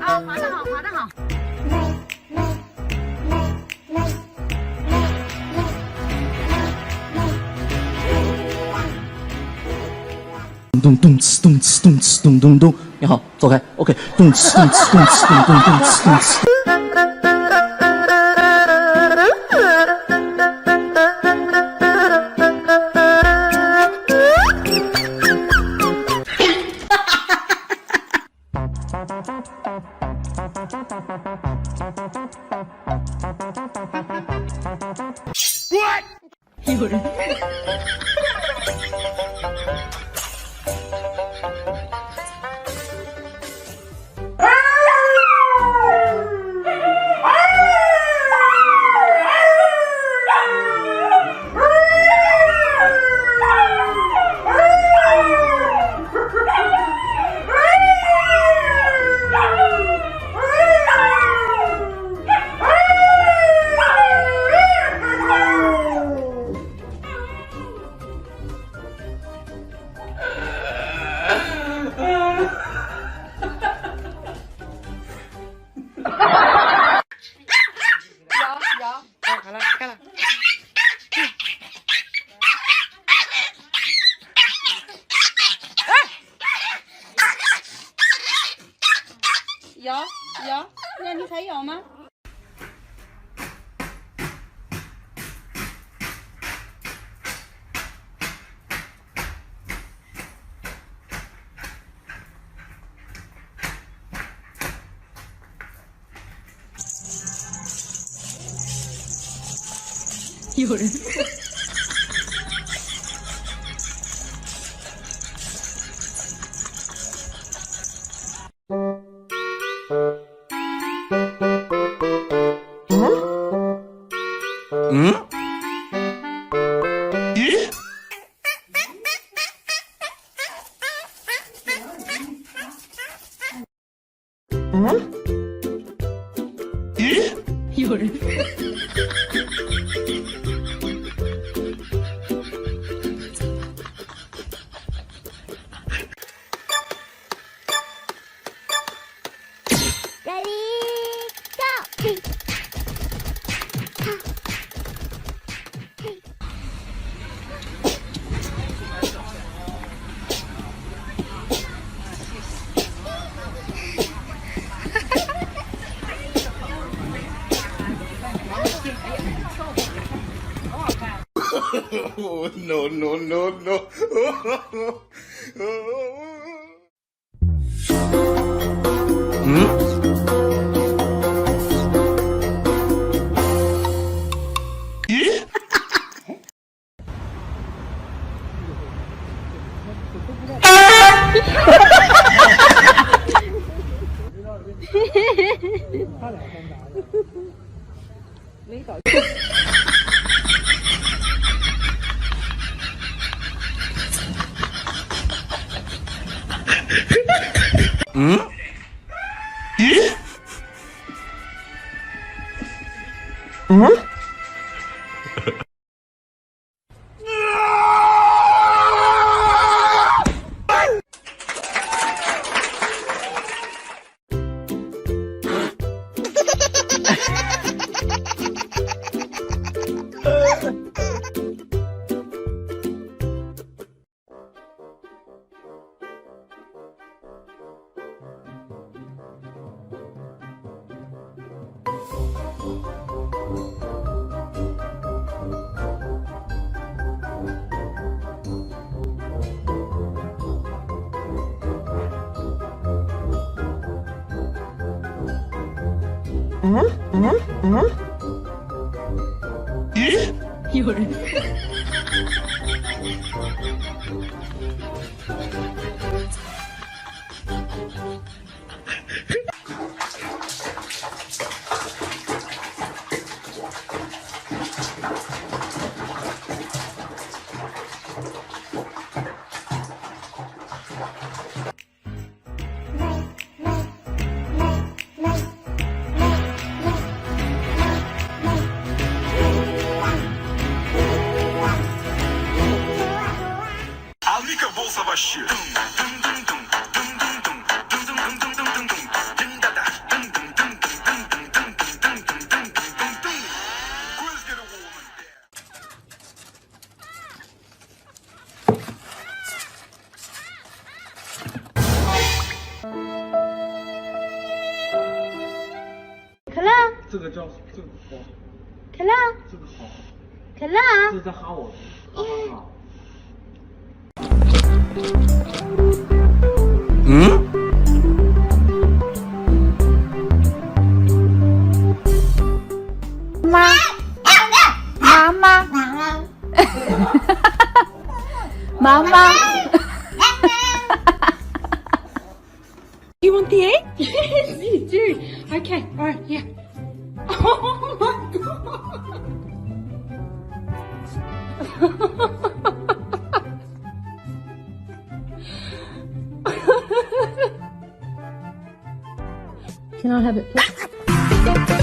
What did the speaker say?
啊，滑得好，滑得好。咚咚哧咚哧咚哧咚咚咚，你好，走开。OK，咚哧咚哧咚哧咚咚咚哧咚哧。有人。有，那你猜有吗？有人。有人。Oh, no, no, no, no.有人。Amerika bol savaşçı.可乐，这个叫这个好，可乐，这个好，可乐。这是在哈我，哈哈哈。妈妈。You want the egg? Yes, you do. Okay, alright, yeah. Oh my god. Can I have it, please?